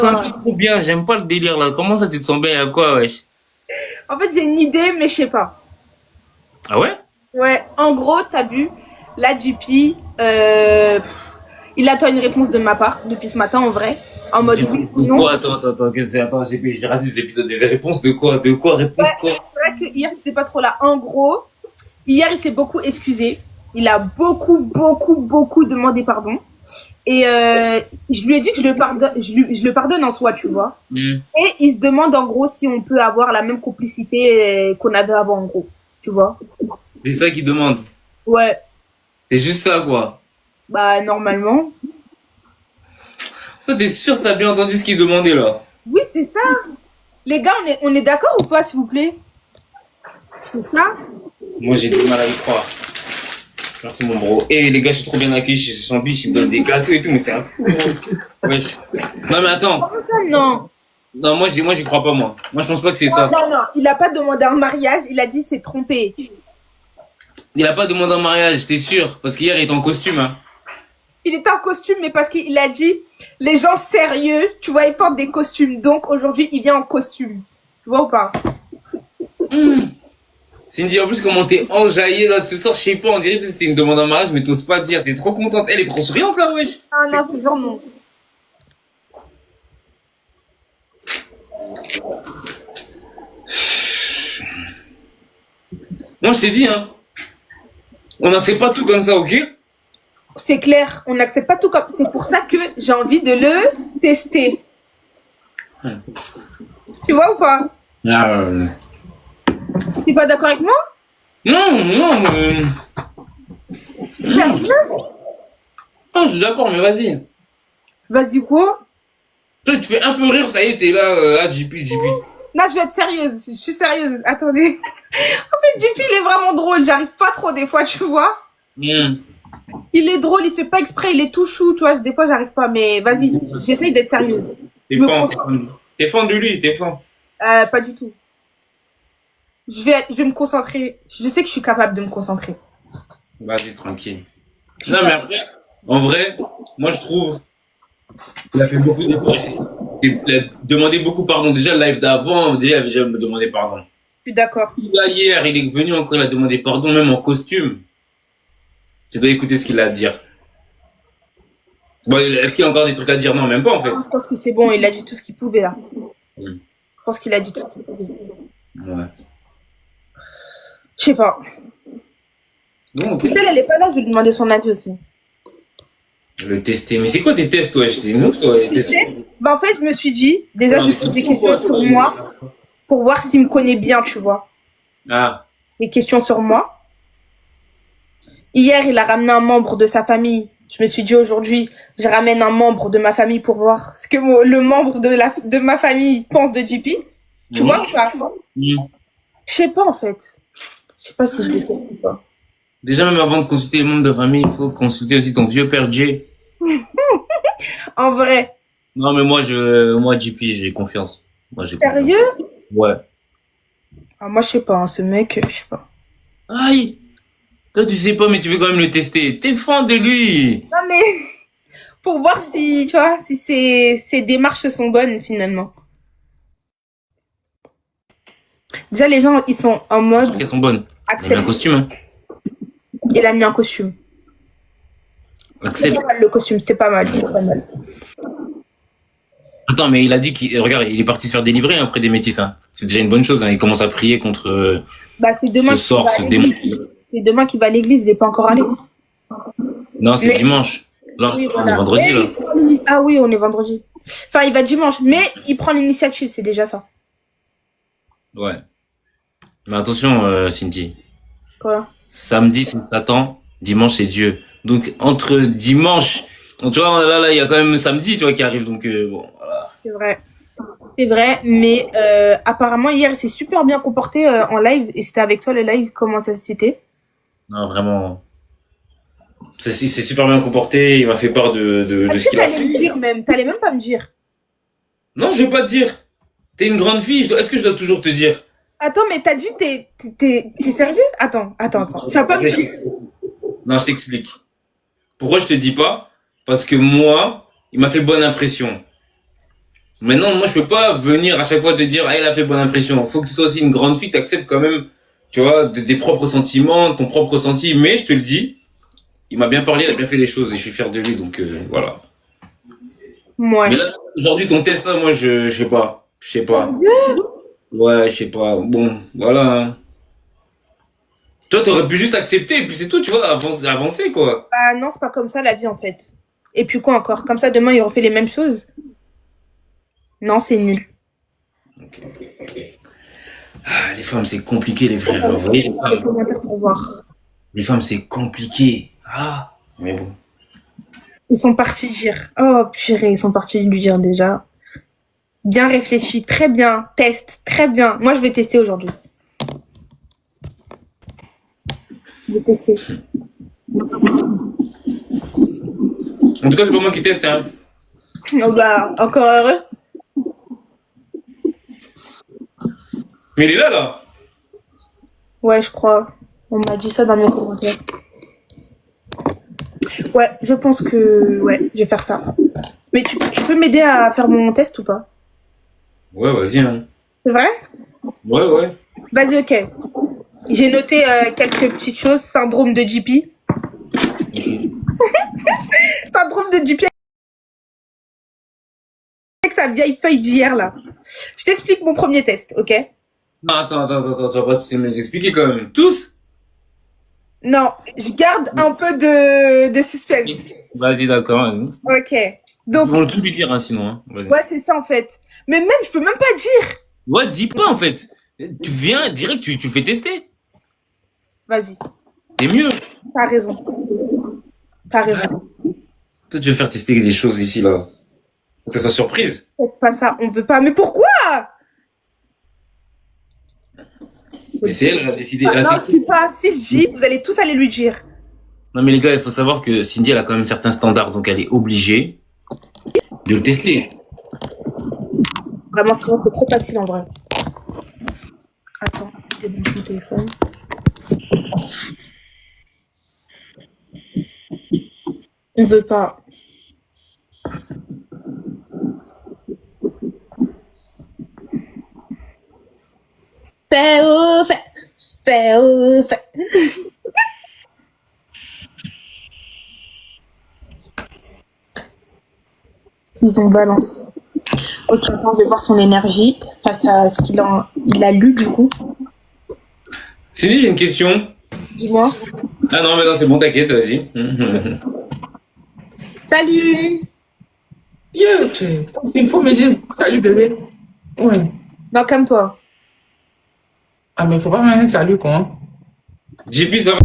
C'est un peu trop bien, j'aime pas le délire là. Comment ça, tu te sens bien à quoi, wesh? En fait, j'ai une idée, mais je sais pas. Ah ouais? Ouais, en gros, t'as vu, la GP, il attend une réponse de ma part depuis ce matin, en vrai. En mode oui ou De non. quoi? Attends, attends, j'ai raté des épisodes, des réponses de quoi? De quoi? Réponse quoi? C'est vrai que hier, c'était pas trop là. En gros, hier, il s'est beaucoup excusé. Il a beaucoup demandé pardon. Et je lui ai dit que je le pardonne en soi, tu vois. Hmm. Et il se demande en gros si on peut avoir la même complicité qu'on avait avant, en gros. Tu vois. C'est ça qu'il demande. Ouais, C'est juste ça, quoi. bah normalement. Toi, t'es sûr que t'as bien entendu ce qu'il demandait là? Oui, c'est ça. Les gars, on est d'accord ou pas, s'il vous plaît? C'est ça? Moi, j'ai du mal à y croire. Merci, mon bro. Et les gars, je suis trop bien accueilli chez Champiche, ils me donnent des gâteaux et tout, mais c'est un fou, gros. Wesh. Non, mais attends. Comment ça, non? Non, moi, j'y crois pas, moi. Moi, je pense pas que c'est Non, ça. non, non. Il a pas demandé un mariage, il a dit c'est trompé. Il a pas demandé en mariage, t'es sûr? Parce qu'hier, il était en costume, hein. Il était en costume, mais parce qu'il a dit les gens sérieux, tu vois, ils portent des costumes. Donc aujourd'hui, il vient en costume. Tu vois ou pas? Cindy, en plus, comment t'es enjaillée là de ce soir, je sais pas, on dirait que c'était une demande en mariage, mais t'oses pas dire, t'es trop contente. Elle est trop souriante là, wesh. Ah non, c'est genre non. Moi, je t'ai dit, hein. On n'accepte pas tout comme ça, ok? C'est clair, on n'accepte pas tout comme. C'est pour ça que j'ai envie de le tester. Tu vois ou pas? Ah, Tu es pas d'accord avec moi? non, non, Sérieux? non, je suis d'accord, mais vas-y. Vas-y quoi? Toi, tu fais un peu rire, ça y est, t'es là, JP. Là, je vais être sérieuse. Je suis sérieuse. Attendez. En fait, JP, il est vraiment drôle. J'arrive pas trop des fois, tu vois. Il est drôle, il fait pas exprès, il est tout chou, tu vois. Des fois, j'arrive pas. Mais vas-y, j'essaye d'être sérieuse. T'es Je me fan, concentre. t'es fan de lui, t'es fan. Pas du tout. Je vais me concentrer. Je sais que je suis capable de me concentrer. Vas-y, tranquille. Non, mais après, en vrai, moi, je trouve qu'il a fait beaucoup d'efforts. Il a demandé beaucoup pardon. Déjà, le live d'avant, déjà, il avait déjà me demandé pardon. Je suis d'accord. Là, hier, il est venu encore, il a demandé pardon, même en costume. Tu dois écouter ce qu'il a à dire. Bon, est-ce qu'il y a encore des trucs à dire? Non, même pas, en fait. Je pense que c'est bon, il a dit tout ce qu'il pouvait là. Mm. Je pense qu'il a dit tout ce qu'il pouvait. Ouais. Je sais pas. Bon, ok. Tu sais, elle est pas là, je vais lui demander son avis aussi. Le tester. Mais c'est quoi tes tests, wesh? C'est une ouf, toi, les tests. Bah, en fait, je me suis dit, déjà, je lui pose des questions sur moi pour voir s'il me connaît bien, tu vois. Ah. Des questions sur moi. Hier, il a ramené un membre de sa famille. Je me suis dit aujourd'hui, je ramène un membre de ma famille pour voir ce que le membre de ma famille pense de JP. Tu vois ou pas? Mm. Je sais pas en fait. Je sais pas si je le fais ou pas. Déjà, même avant de consulter les membres de famille, il faut consulter aussi ton vieux père Jay. En vrai. Non, mais moi, JP, j'ai confiance. Moi, j'ai confiance. Sérieux? Ouais. Ah, moi, je sais pas, hein, ce mec, je sais pas. Aïe! Toi, tu sais pas, mais tu veux quand même le tester. T'es fan de lui! Non, mais pour voir si, tu vois, si ses démarches sont bonnes finalement. Déjà, les gens, ils sont en Je mode trouve qu'elles sont bonnes. Il a mis un accepte. costume, hein. Il a mis un costume. C'était Accepte. pas mal le costume, c'était pas mal, c'était pas mal. Attends, mais il a dit regarde, il est parti se faire délivrer hein, après des métis, hein. C'est déjà une bonne chose, hein. Il commence à prier contre Bah, c'est demain ce sort, ce démon. C'est demain qu'il va à l'église, il est pas encore allé. Non, c'est Mais- dimanche. Là, Oui, on voilà. est vendredi, Mais là. il prend ah oui, on est vendredi. Enfin, il va dimanche, mais il prend l'initiative, c'est déjà ça. Ouais. Mais attention, Cindy. Quoi? Samedi, c'est Satan. Dimanche, c'est Dieu. Donc, entre dimanche, tu vois, là, il y a quand même samedi, tu vois, qui arrive. Donc, bon, voilà. C'est vrai. C'est vrai, mais apparemment, hier, il s'est super bien comporté en live. Et c'était avec toi le live, comment ça s'était? Non, vraiment. Il s'est super bien comporté. Il m'a fait part de Est-ce ce que qu'il a t'allais me fait. dire même? T'allais même pas me dire. Non, je vais pas te dire. T'es une grande fille. Est-ce que je dois toujours te dire? Attends, mais t'as dit, t'es sérieux? Attends. Tu vas pas me dire. Non, je t'explique. Pourquoi je te dis pas? Parce que moi, il m'a fait bonne impression. Maintenant, moi, je peux pas venir à chaque fois te dire, ah, elle a fait bonne impression. Faut que tu sois aussi une grande fille, t'acceptes quand même, tu vois, tes propres sentiments, ton propre ressenti. Mais je te le dis, il m'a bien parlé, il a bien fait les choses et je suis fier de lui, donc voilà. Ouais. Mais là, aujourd'hui, ton test, là, moi, je sais pas. Je sais pas. Ouais, je sais pas. Bon, voilà. Hein. Toi, t'aurais pu juste accepter et puis c'est tout, tu vois, avancer, quoi. Bah non, c'est pas comme ça la vie en fait. Et puis quoi encore? Comme ça, demain, il refait les mêmes choses? Non, c'est nul. Ok. Ah, les femmes, c'est compliqué, les frères. Vous voyez, Pour voir. les femmes, c'est compliqué. Ah, mais bon. Ils sont partis dire. Oh purée, ils sont partis lui dire déjà. Bien réfléchi, très bien. Test, très bien. Moi, je vais tester aujourd'hui. Je vais tester. En tout cas, c'est pas moi qui teste, hein. Oh bah, encore heureux. Mais il est là. Ouais, je crois. On m'a dit ça dans mes commentaires. Ouais, je pense que... Ouais, je vais faire ça. Mais tu peux m'aider à faire mon test ou pas? Ouais, vas-y, hein. C'est vrai? Ouais, ouais. Vas-y, ok. J'ai noté quelques petites choses. Syndrome de JP. Syndrome de JP avec sa vieille feuille d'hier, là. Je t'explique mon premier test, ok? Non, attends, tu vas pas tous me les expliquer quand même. Tous? Non, je garde un peu de suspense. Vas-y, d'accord. Ok. Ils Donc, vont tout lui dire, hein, sinon. Hein. Vas-y. ouais, c'est ça, en fait. Mais même, je peux même pas dire. Ouais, dis pas, en fait. Tu viens, direct, tu fais tester. Vas-y. C'est mieux. T'as raison. T'as raison. Toi, tu veux faire tester des choses ici, là. Faut que ça soit surprise. Faites pas ça, on veut pas. Mais pourquoi? C'est elle, elle a décidé. Non, Elle a je sais pas. Si je dis, vous allez tous aller lui dire. Non, mais les gars, il faut savoir que Cindy, elle a quand même certains standards, donc elle est obligée de le tester. Vraiment, c'est trop facile en vrai. Attends, je débranche mon téléphone. On veut pas. Fais ouf, fais ouf. Ils ont balance. Ok, attends, je vais voir son énergie face à ce qu'il a lu du coup. Cindy, j'ai une question. Dis-moi. Ah non, mais non, c'est bon, t'inquiète, vas-y. Salut. Il faut me dire salut bébé. Oui. Non, comme toi. Ah mais il faut pas me dire salut quoi. JP, ça va?